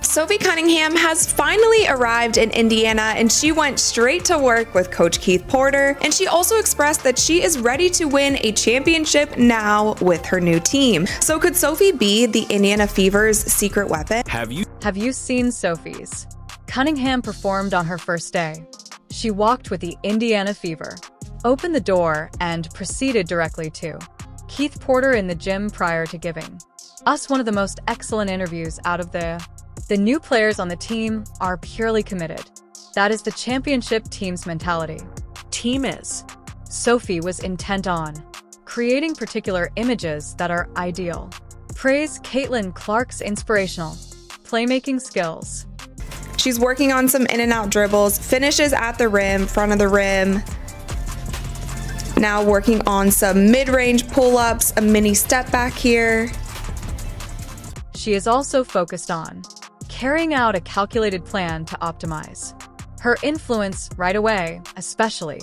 Sophie Cunningham has finally arrived in Indiana, and she went straight to work with Coach Keith Porter, and she also expressed that she is ready to win a championship now with her new team. So could Sophie be the Indiana Fever's secret weapon? Have you seen Sophie's? Cunningham performed on her first day. She walked with the Indiana Fever, opened the door, and proceeded directly to Keith Porter in the gym prior to giving us one of the most excellent interviews out of the new players on the team are purely committed. That is the championship team's mentality. Sophie was intent on creating particular images that are ideal. Praise Caitlin Clark's inspirational playmaking skills. She's working on some in and out dribbles, finishes at the rim, front of the rim. Now working on some mid-range pull-ups, a mini step back here. She is also focused on carrying out a calculated plan to optimize her influence right away, especially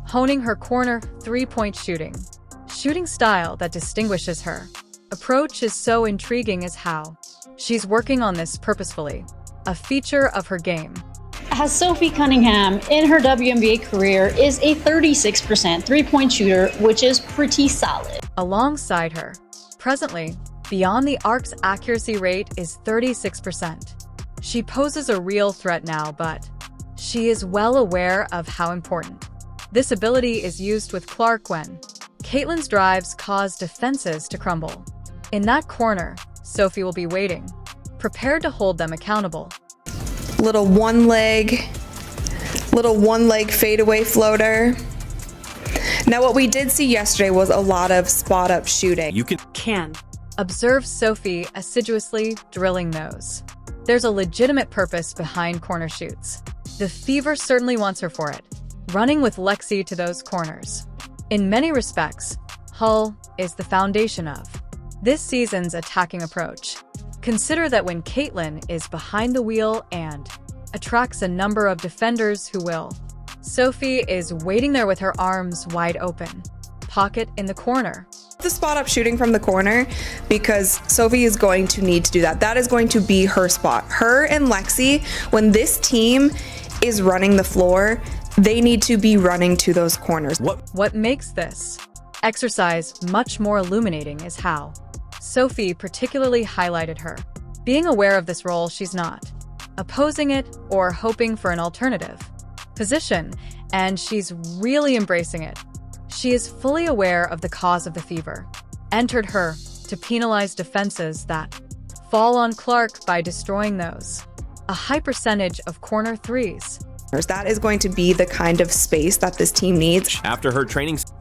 honing her corner three-point shooting style that distinguishes her. Approach is so intriguing as how she's working on this purposefully, a feature of her game. As Sophie Cunningham in her WNBA career is a 36% three-point shooter, which is pretty solid. Alongside her, presently, beyond the arc's accuracy rate is 36%. She poses a real threat now, but she is well aware of how important this ability is used with Clark when Caitlin's drives cause defenses to crumble. In that corner, Sophie will be waiting, prepared to hold them accountable. Little one leg fadeaway floater. Now what we did see yesterday was a lot of spot up shooting. You can observe Sophie assiduously drilling those. There's a legitimate purpose behind corner shoots. The Fever certainly wants her for it, running with Lexi to those corners. In many respects, Hull is the foundation of this season's attacking approach. Consider that when Caitlin is behind the wheel and attracts a number of defenders who will, Sophie is waiting there with her arms wide open, pocket in the corner. The spot up shooting from the corner, because Sophie is going to need to do that. That is going to be her spot. Her and Lexi, when this team is running the floor, they need to be running to those corners. What makes this exercise much more illuminating is how Sophie particularly highlighted her being aware of this role. She's not opposing it or hoping for an alternative position, and she's really embracing it. She is fully aware of the cause of the Fever, entered her to penalize defenses that fall on Clark by destroying those. A high percentage of corner threes. That is going to be the kind of space that this team needs.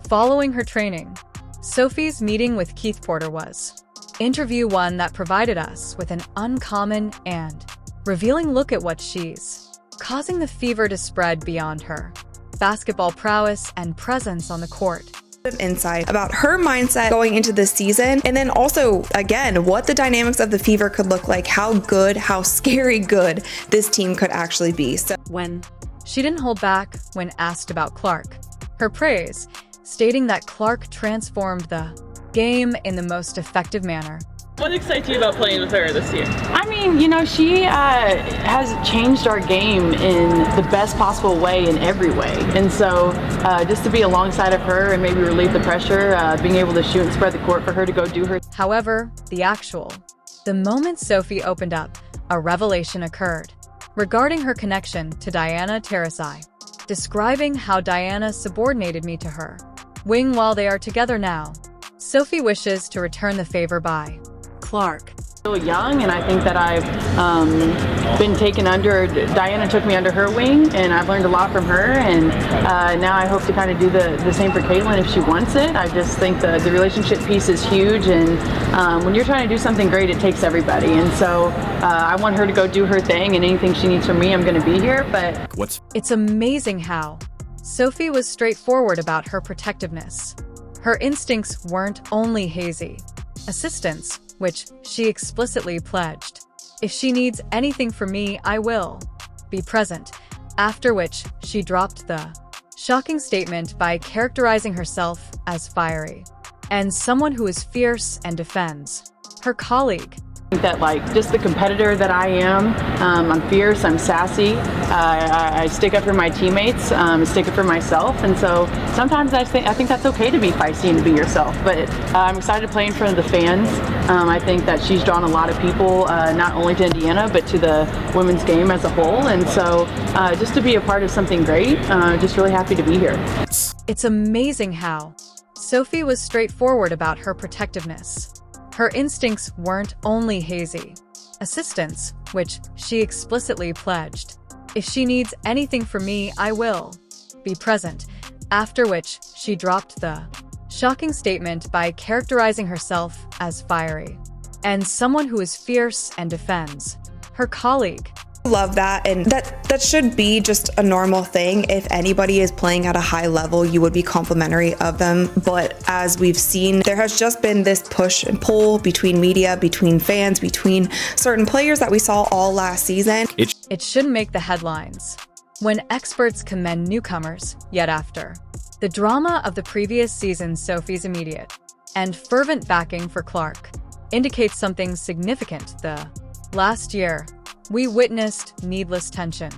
Following her training, Sophie's meeting with Keith Porter was interview one that provided us with an uncommon and revealing look at what she's causing the Fever to spread beyond her basketball prowess and presence on the court. Insight about her mindset going into this season, and then also, again, what the dynamics of the Fever could look like, how good, how scary good this team could actually be. So when she didn't hold back when asked about Clark, her praise, stating that Clark transformed the game in the most effective manner. What excites you about playing with her this year? I mean, she has changed our game in the best possible way in every way. And so just to be alongside of her and maybe relieve the pressure, being able to shoot and spread the court for her to go do her. However, the moment Sophie opened up, a revelation occurred regarding her connection to Diana Taurasi, describing how Diana subordinated me to her wing while they are together now. Sophie wishes to return the favor by Clark. Still young, and I think that I've been taken under. Diana took me under her wing, and I've learned a lot from her. And now I hope to kind of do the same for Caitlin if she wants it. I just think the relationship piece is huge, and when you're trying to do something great, it takes everybody. And so I want her to go do her thing, and anything she needs from me, I'm going to be here. But it's amazing how Sophie was straightforward about her protectiveness. Her instincts weren't only hazy assistance, which she explicitly pledged. If she needs anything from me, I will be present. After which, she dropped the shocking statement by characterizing herself as fiery and someone who is fierce and defends her colleague. That just the competitor that I am, I'm fierce, I'm sassy, I stick up for my teammates, stick up for myself, and so sometimes I think that's okay to be feisty and to be yourself, but I'm excited to play in front of the fans. I think that she's drawn a lot of people, not only to Indiana, but to the women's game as a whole, and so just to be a part of something great, just really happy to be here. It's amazing how Sophie was straightforward about her protectiveness. Her instincts weren't only hazy. Assistance, which she explicitly pledged. If she needs anything from me, I will be present. After which, she dropped the shocking statement by characterizing herself as fiery and someone who is fierce and defends her colleague. Love that, and that should be just a normal thing. If anybody is playing at a high level, you would be complimentary of them, but as we've seen, there has just been this push and pull between media, between fans, between certain players that we saw all last season. It shouldn't make the headlines when experts commend newcomers, yet after the drama of the previous season, Sophie's immediate and fervent backing for Clark indicates something significant. The last year, we witnessed needless tension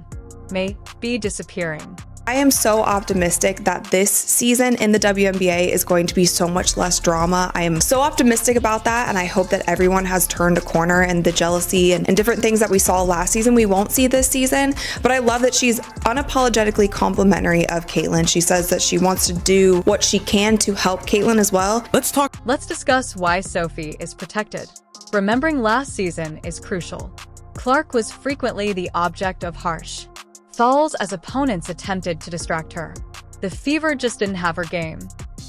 may be disappearing. I am so optimistic that this season in the WNBA is going to be so much less drama. I am so optimistic about that, and I hope that everyone has turned a corner, and the jealousy and different things that we saw last season we won't see this season. But I love that she's unapologetically complimentary of Caitlin. She says that she wants to do what she can to help Caitlin as well. Let's discuss why Sophie is protected. Remembering last season is crucial. Clark was frequently the object of harsh fouls as opponents attempted to distract her. The Fever just didn't have her game.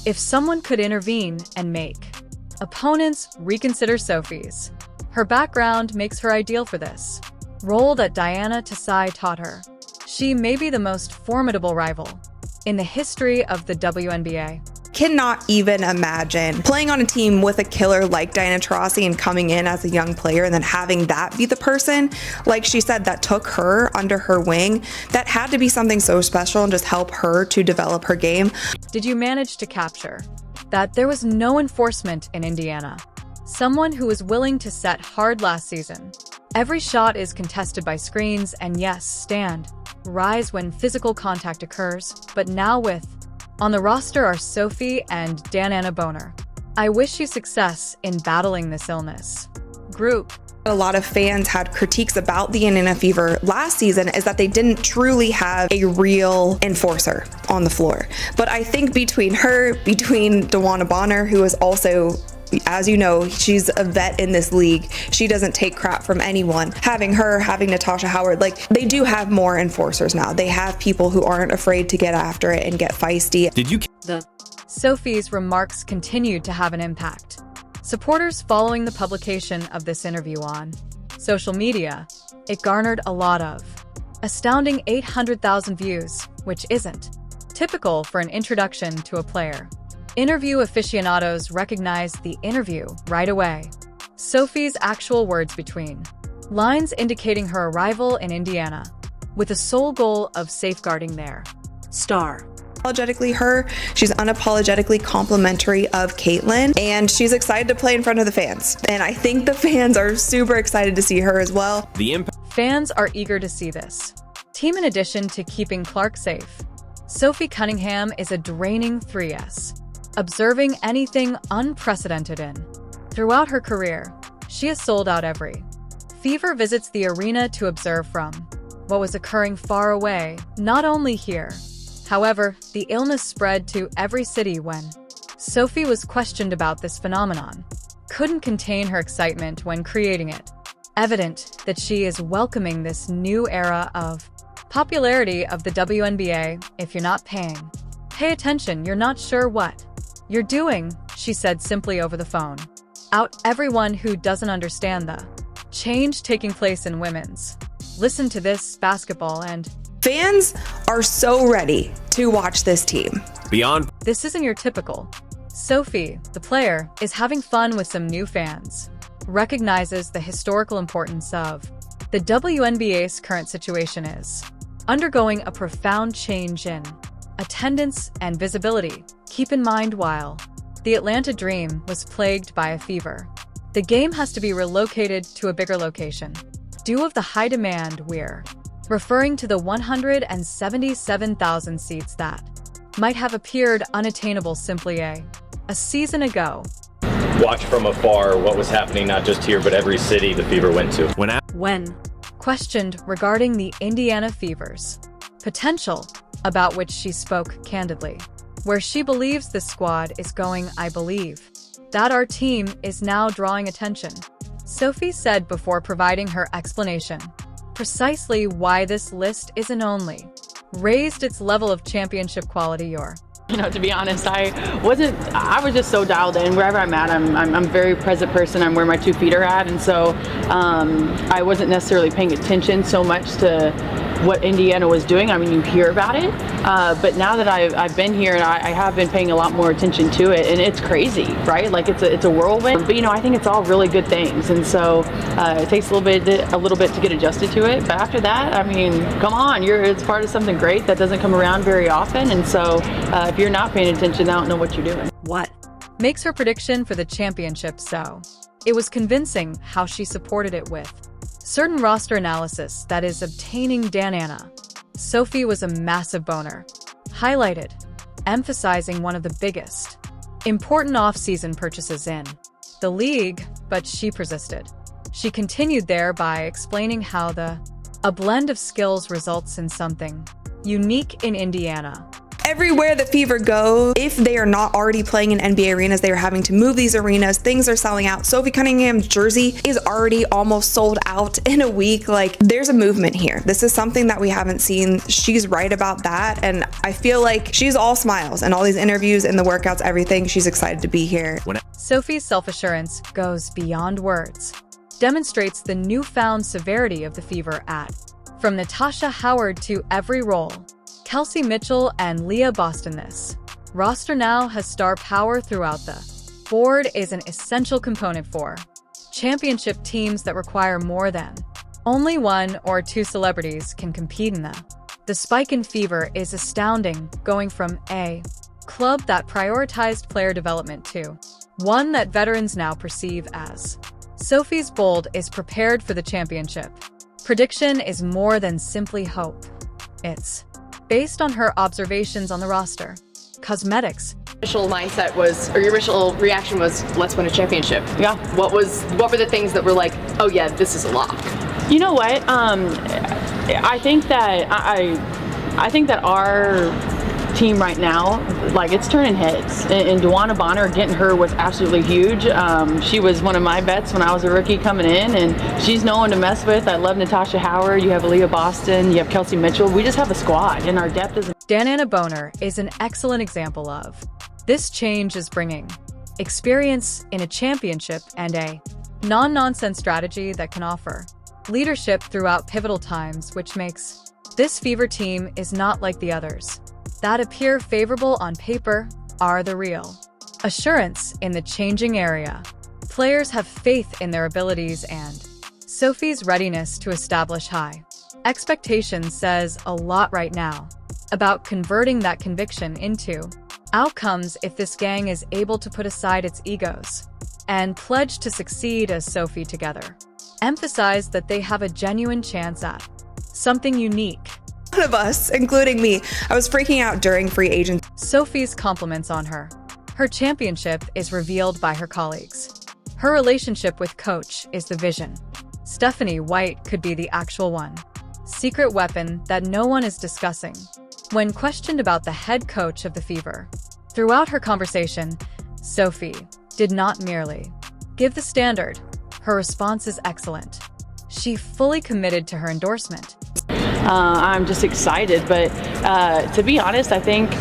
If someone could intervene and make opponents reconsider Sophie's, her background makes her ideal for this role that Diana Tassai taught her. She may be the most formidable rival in the history of the WNBA. Cannot even imagine playing on a team with a killer like Diana Taurasi and coming in as a young player and then having that be the person, like she said, that took her under her wing. That had to be something so special and just help her to develop her game. Did you manage to capture that there was no enforcement in Indiana? Someone who was willing to set hard last season. Every shot is contested by screens and yes, rise when physical contact occurs, but now with on the roster are Sophie and Dananna Boner. I wish you success in battling this illness. Group. A lot of fans had critiques about the Indiana Fever last season is that they didn't truly have a real enforcer on the floor. But I think between DeWanna Bonner, who is also, as you know, she's a vet in this league. She doesn't take crap from anyone. Having her, having Natasha Howard, they do have more enforcers now. They have people who aren't afraid to get after it and get feisty. Sophie's remarks continued to have an impact. Supporters following the publication of this interview on social media, it garnered a lot of astounding 800,000 views, which isn't typical for an introduction to a player. Interview aficionados recognized the interview right away. Sophie's actual words between lines indicating her arrival in Indiana, with the sole goal of safeguarding their star. Unapologetically her, she's unapologetically complimentary of Caitlin, and she's excited to play in front of the fans. And I think the fans are super excited to see her as well. Fans are eager to see this team in addition to keeping Clark safe. Sophie Cunningham is a draining 3S. Observing anything unprecedented in. Throughout her career, she has sold out every Fever visits the arena to observe from what was occurring far away, not only here. However, the illness spread to every city when Sophie was questioned about this phenomenon. Couldn't contain her excitement when creating it. Evident that she is welcoming this new era of popularity of the WNBA. If you're not pay attention, you're not sure what you're doing, she said simply over the phone. Out everyone who doesn't understand the change taking place in women's. Listen to this basketball and fans are so ready to watch this team. This isn't your typical. Sophie, the player, is having fun with some new fans. Recognizes the historical importance of the WNBA's current situation is undergoing a profound change in attendance and visibility. Keep in mind, while the Atlanta Dream was plagued by a fever, The game has to be relocated to a bigger location, due of the high demand we're referring to the 177,000 seats that might have appeared unattainable simply a season ago. Watch from afar what was happening not just here but every city the Fever went to. When questioned regarding the Indiana Fever's potential, about which she spoke candidly, where she believes the squad is going, I believe that our team is now drawing attention, Sophie said before providing her explanation precisely why this list isn't only raised its level of championship quality To be honest, I was just so dialed in. Wherever I'm at, I'm a very present person. I'm where my 2 feet are at. And so I wasn't necessarily paying attention so much to what Indiana was doing. I mean, you hear about it. But now that I've been here, and I have been paying a lot more attention to it, and it's crazy, right? Like it's a whirlwind. But I think it's all really good things. And so it takes a little bit to get adjusted to it. But after that, I mean, come on, it's part of something great that doesn't come around very often. And so if you're not paying attention, I don't know what you're doing. What makes her prediction for the championship so? It was convincing how she supported it with certain roster analysis that is obtaining Diana. Sophie was a massive boner, highlighted, emphasizing one of the biggest, important off-season purchases in the league, but she persisted. She continued there by explaining how a blend of skills results in something unique in Indiana. Everywhere the Fever go, if they are not already playing in NBA arenas, they are having to move these arenas. Things are selling out. Sophie Cunningham's jersey is already almost sold out in a week. Like, there's a movement here. This is something that we haven't seen. She's right about that. And I feel like she's all smiles and all these interviews and the workouts, everything. She's excited to be here. Sophie's self-assurance goes beyond words, demonstrates the newfound severity of the Fever at from Natasha Howard to every role. Kelsey Mitchell and Leah Boston. This roster now has star power throughout the board, is an essential component for championship teams that require more than only 1 or 2 celebrities can compete in them. The spike in Fever is astounding, going from a club that prioritized player development to one that veterans now perceive as. Sophie's bold is prepared for the championship. Prediction is more than simply hope. It's based on her observations on the roster. Cosmetics. Initial mindset was, or your initial reaction was, let's win a championship. Yeah. What were the things that were like, oh yeah, this is a lock? You know what? I think that I think that our team right now, like, it's turning heads. And Dewana Bonner, getting her was absolutely huge. She was one of my bets when I was a rookie coming in, and she's no one to mess with. I love Natasha Howard. You have Aaliyah Boston. You have Kelsey Mitchell. We just have a squad, and our depth is. Diana Boner is an excellent example of this change is bringing experience in a championship and a non-nonsense strategy that can offer leadership throughout pivotal times, which makes this Fever team is not like the others that appear favorable on paper are the real assurance in the changing area. Players have faith in their abilities, and Sophie's readiness to establish high expectations says a lot right now about converting that conviction into outcomes if this gang is able to put aside its egos and pledge to succeed as Sophie together. Emphasize that they have a genuine chance at something unique. One of us, including me, I was freaking out during free agency. Sophie's compliments on her. Her championship is revealed by her colleagues. Her relationship with Coach is the vision. Stephanie White could be the actual one. Secret weapon that no one is discussing. When questioned about the head coach of the Fever, throughout her conversation, Sophie did not merely give the standard. Her response is excellent. She fully committed to her endorsement. I'm just excited, but to be honest, I think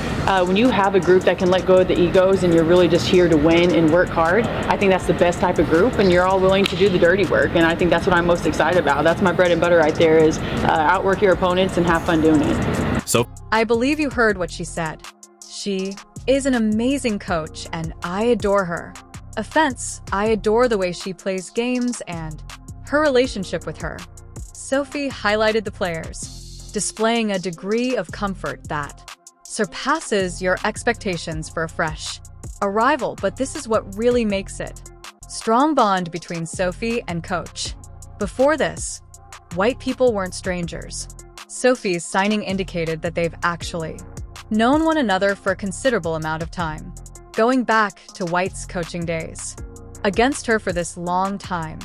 when you have a group that can let go of the egos and you're really just here to win and work hard, I think that's the best type of group, and you're all willing to do the dirty work, and I think that's what I'm most excited about. That's my bread and butter right there, is outwork your opponents and have fun doing it. So I believe you heard what she said. She is an amazing coach, and I adore her. Offense, I adore the way she plays games and her relationship with her. Sophie highlighted the players, displaying a degree of comfort that surpasses your expectations for a fresh arrival, but this is what really makes it Strong bond between Sophie and Coach. Before this, white people weren't strangers. Sophie's signing indicated that they've actually known one another for a considerable amount of time, going back to White's coaching days. Against her for this long time.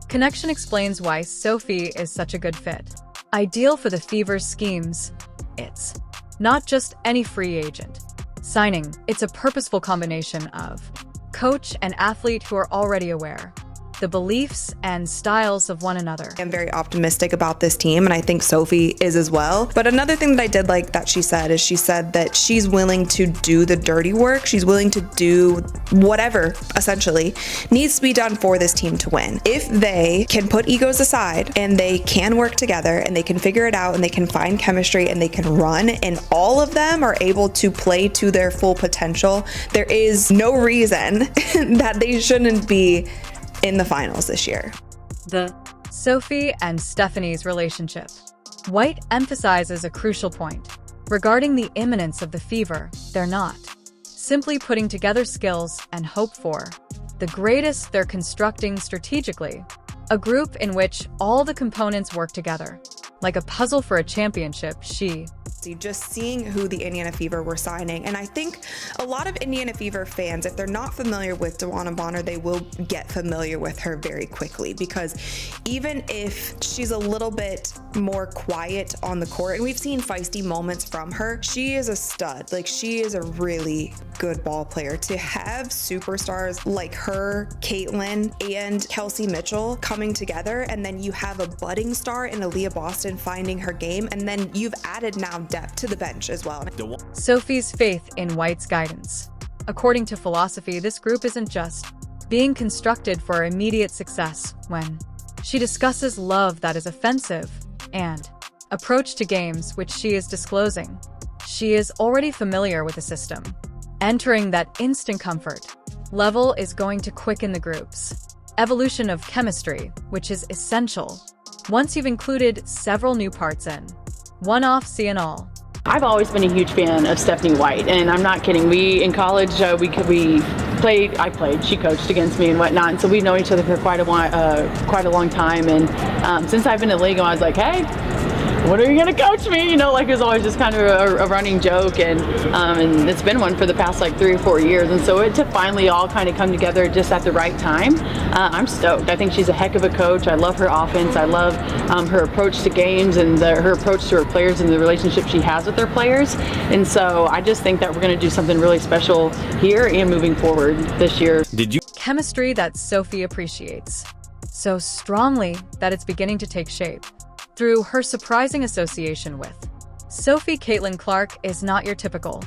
Connection explains why Sophie is such a good fit. Ideal for the Fever's schemes. It's not just any free agent signing, it's a purposeful combination of coach and athlete who are already aware the beliefs and styles of one another. I'm very optimistic about this team, and I think Sophie is as well. But another thing that I did like that she said is she said that she's willing to do the dirty work. She's willing to do whatever, essentially, needs to be done for this team to win. If they can put egos aside and they can work together and they can figure it out and they can find chemistry and they can run and all of them are able to play to their full potential, there is no reason that they shouldn't be in the finals this year. The Sophie and Stephanie's relationship. White emphasizes a crucial point. Regarding the imminence of the Fever, they're not simply putting together skills and hope for the greatest. They're constructing strategically a group in which all the components work together. Like a puzzle for a championship, just seeing who the Indiana Fever were signing. And I think a lot of Indiana Fever fans, if they're not familiar with DeWanna Bonner, they will get familiar with her very quickly, because even if she's a little bit more quiet on the court, and we've seen feisty moments from her, she is a stud. Like, she is a really good ball player. To have superstars like her, Caitlin, and Kelsey Mitchell coming together, and then you have a budding star in Aaliyah Boston finding her game, and then you've added now depth to the bench as well. Sophie's faith in White's guidance. According to philosophy, this group isn't just being constructed for immediate success when she discusses love that is offensive and approach to games which she is disclosing. She is already familiar with the system. Entering that instant comfort level is going to quicken the group's evolution of chemistry, which is essential once you've included several new parts in one-off see and all. I've always been a huge fan of Stephanie White, and I'm not kidding. We in college we played. I played. She coached against me and whatnot, and so we've known each other for quite a long time. And since I've been in the league, I was like, hey, what are you going to coach me? You know, like, it was always just kind of a running joke, and it's been one for the past like 3 or 4 years. And so to finally all kind of come together just at the right time, I'm stoked. I think she's a heck of a coach. I love her offense. I love her approach to games and her approach to her players and the relationship she has with her players. And so I just think that we're going to do something really special here and moving forward this year. Chemistry that Sophie appreciates so strongly that it's beginning to take shape through her surprising association with Sophie. Caitlin Clark is not your typical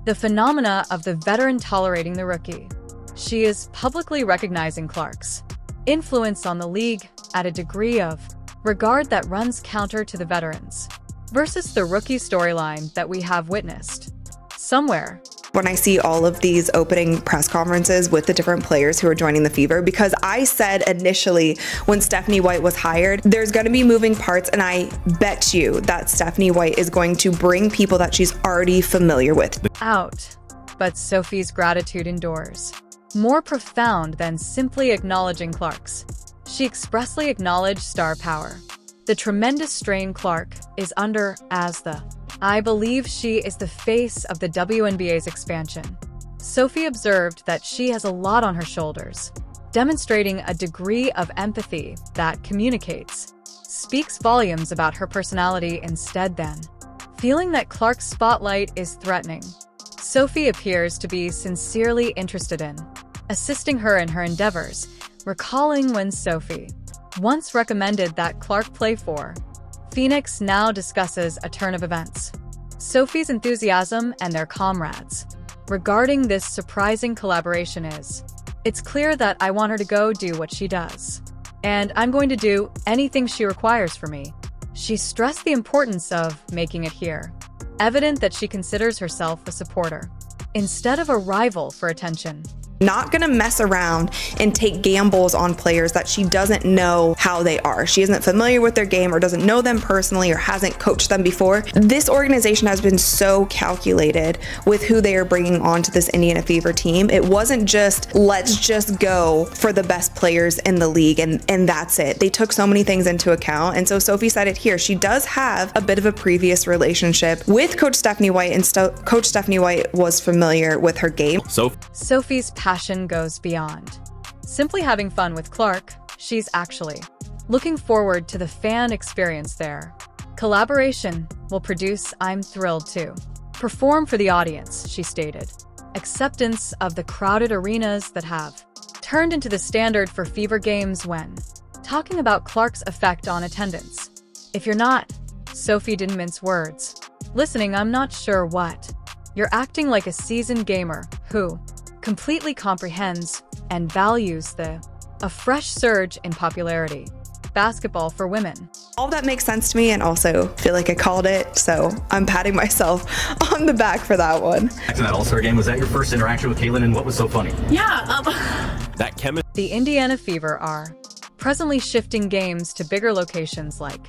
the phenomena of the veteran tolerating the rookie. She is publicly recognizing Clark's influence on the league at a degree of regard that runs counter to the veterans versus the rookie storyline that we have witnessed somewhere. When I see all of these opening press conferences with the different players who are joining the Fever, because I said initially when Stephanie White was hired, there's going to be moving parts, and I bet you that Stephanie White is going to bring people that she's already familiar with out. But Sophie's gratitude endures. More profound than simply acknowledging Clark's. She expressly acknowledged star power. The tremendous strain Clark is under as I believe she is the face of the WNBA's expansion. Sophie observed that she has a lot on her shoulders, demonstrating a degree of empathy that speaks volumes about her personality. Instead, then, feeling that Clark's spotlight is threatening, Sophie appears to be sincerely interested in assisting her in her endeavors, recalling when Sophie once recommended that Clark play for Phoenix. Now discusses a turn of events. Sophie's enthusiasm and their comrades regarding this surprising collaboration is, it's clear that I want her to go do what she does, and I'm going to do anything she requires for me. She stressed the importance of making it here evident that she considers herself a supporter instead of a rival for attention. not gonna mess around and take gambles on players that she doesn't know how they are. She isn't familiar with their game or doesn't know them personally or hasn't coached them before. This organization has been so calculated with who they are bringing onto this Indiana Fever team. It wasn't just, let's just go for the best players in the league and that's it. They took so many things into account. And so Sophie said it here. She does have a bit of a previous relationship with Coach Stephanie White, and Coach Stephanie White was familiar with her game. Sophie's passion goes beyond simply having fun with Clark. She's actually looking forward to the fan experience there. Collaboration will produce I'm thrilled to perform for the audience, she stated. Acceptance of the crowded arenas that have turned into the standard for Fever games when talking about Clark's effect on attendance. If you're not, Sophie didn't mince words, listening, I'm not sure what. You're acting like a seasoned gamer who completely comprehends and values a fresh surge in popularity. Basketball for women. All that makes sense to me, and also feel like I called it, so I'm patting myself on the back for that one. Back to that All-Star game, was that your first interaction with Caitlin, and what was so funny? The Indiana Fever are presently shifting games to bigger locations like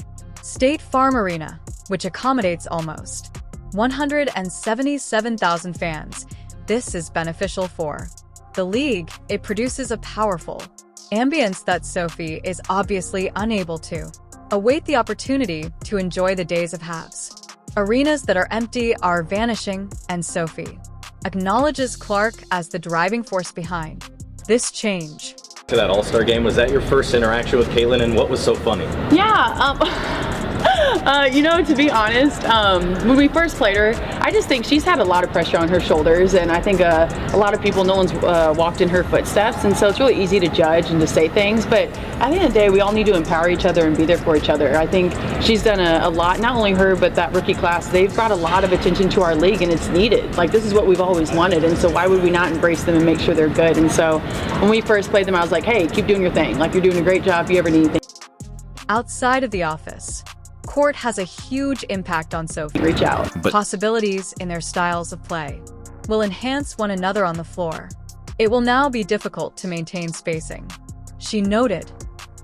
State Farm Arena, which accommodates almost 177,000 fans. This is beneficial for the league. It produces a powerful ambience that Sophie is obviously unable to await the opportunity to enjoy the days of halves. Arenas that are empty are vanishing, and Sophie acknowledges Clark as the driving force behind this change. To that All-Star game, was that your first interaction with Caitlin, and what was so funny? To be honest, when we first played her, I just think she's had a lot of pressure on her shoulders, and I think a lot of people, no one's walked in her footsteps, and so it's really easy to judge and to say things, but at the end of the day, we all need to empower each other and be there for each other. I think she's done a lot, not only her, but that rookie class. They've brought a lot of attention to our league, and it's needed. Like, this is what we've always wanted, and so why would we not embrace them and make sure they're good? And so when we first played them, I was like, hey, keep doing your thing. Like, you're doing a great job if you ever need anything. Outside of the office, court has a huge impact on Sophie. Reach out. Possibilities in their styles of play will enhance one another on the floor. It will now be difficult to maintain spacing, she noted,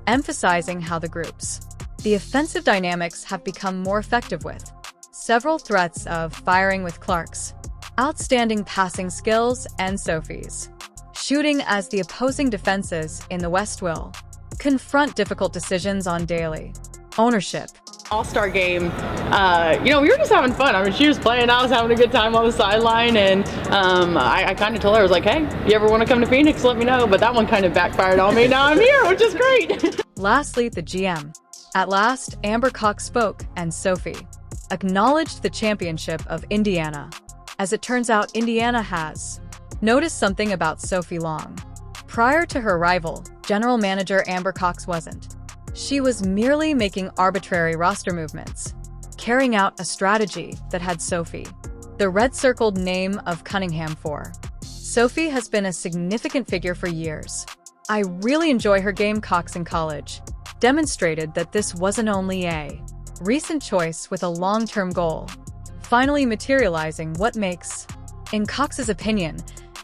emphasizing how the offensive dynamics have become more effective with several threats of firing with Clark's outstanding passing skills and Sophie's shooting, as the opposing defenses in the West will confront difficult decisions on daily ownership. All-Star game, we were just having fun. I mean, she was playing, I was having a good time on the sideline, and I kind of told her, I was like, hey, you ever want to come to Phoenix, let me know, but that one kind of backfired on me. Now I'm here, which is great. Lastly, the GM. At last, Amber Cox spoke, and Sophie acknowledged the championship of Indiana. As it turns out, Indiana has noticed something about Sophie long. Prior to her arrival, general manager Amber Cox wasn't. She was merely making arbitrary roster movements, carrying out a strategy that had Sophie, the red-circled name of Cunningham, for. Sophie has been a significant figure for years. I really enjoy her game. Cox in college demonstrated that this wasn't only a recent choice with a long-term goal, finally materializing what makes, in Cox's opinion,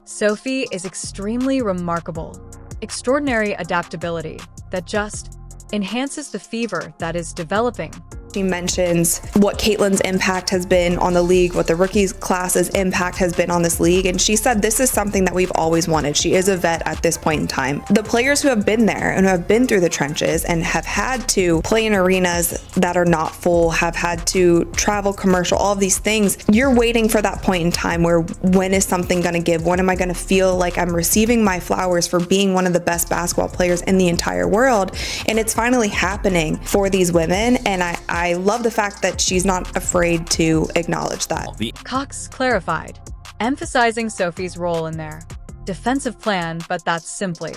Sophie is extremely remarkable. Extraordinary adaptability that just enhances the Fever that is developing. She mentions what Caitlin's impact has been on the league, what the rookies class's impact has been on this league, and she said this is something that we've always wanted. She is a vet at this point in time. The players who have been there and who have been through the trenches and have had to play in arenas that are not full, have had to travel commercial, all of these things, you're waiting for that point in time where, when is something going to give? When am I going to feel like I'm receiving my flowers for being one of the best basketball players in the entire world? And it's finally happening for these women, and I love the fact that she's not afraid to acknowledge that. Cox clarified, emphasizing Sophie's role in their defensive plan, but that's simply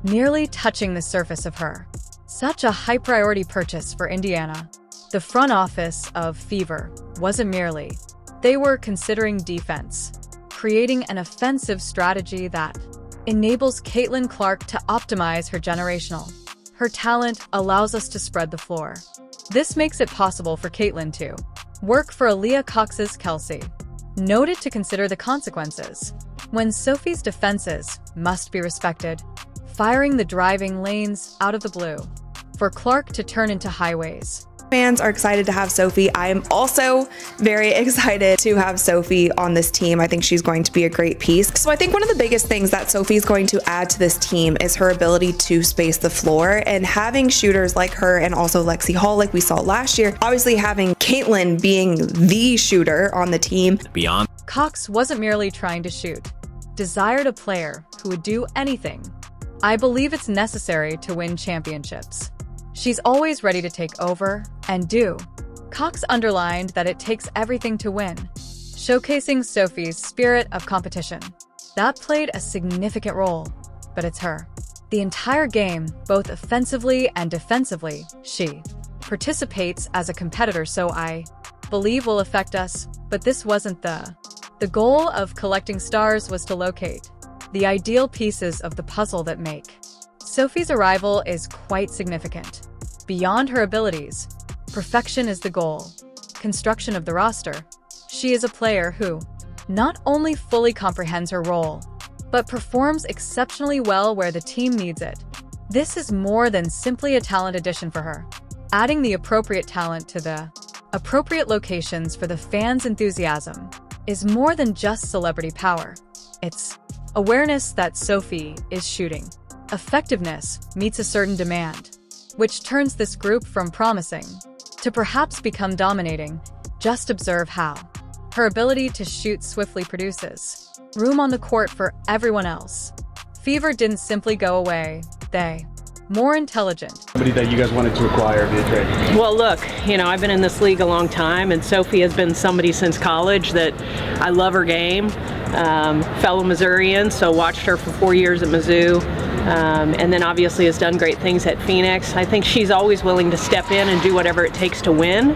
merely touching the surface of her. Such a high-priority purchase for Indiana. The front office of Fever wasn't merely. They were considering defense, creating an offensive strategy that enables Caitlin Clark to optimize her generational. Her talent allows us to spread the floor. This makes it possible for Caitlin to work for Aaliyah Cox's Kelsey. Noted to consider the consequences. when Sophie's defenses must be respected, firing the driving lanes out of the blue for Clark to turn into highways. Fans are excited to have Sophie. I am also very excited to have Sophie on this team. I think she's going to be a great piece. So I think one of the biggest things that Sophie's going to add to this team is her ability to space the floor, and having shooters like her and also Lexi Hall like we saw last year. Obviously having Caitlin being the shooter on the team. Beyond. Cox wasn't merely trying to shoot, desired a player who would do anything. I believe it's necessary to win championships. She's always ready to take over and do. Cox underlined that it takes everything to win, showcasing Sophie's spirit of competition. That played a significant role, but it's her. The entire game, both offensively and defensively, she participates as a competitor, so I believe will affect us, but this wasn't the goal of collecting stars was to locate the ideal pieces of the puzzle that make. Sophie's arrival is quite significant. Beyond her abilities, perfection is the goal. Construction of the roster. She is a player who not only fully comprehends her role, but performs exceptionally well where the team needs it. This is more than simply a talent addition for her. Adding the appropriate talent to the appropriate locations for the fans' enthusiasm is more than just celebrity power. It's awareness that Sophie is shooting. Effectiveness meets a certain demand, which turns this group from promising to perhaps become dominating. Just observe how her ability to shoot swiftly produces room on the court for everyone else. Fever didn't simply go away, they more intelligent. Somebody that you guys wanted to acquire via trade? Well, look, I've been in this league a long time, and Sophie has been somebody since college that I love her game. Fellow Missourian, so watched her for 4 years at Mizzou, and then obviously has done great things at Phoenix. I think she's always willing to step in and do whatever it takes to win.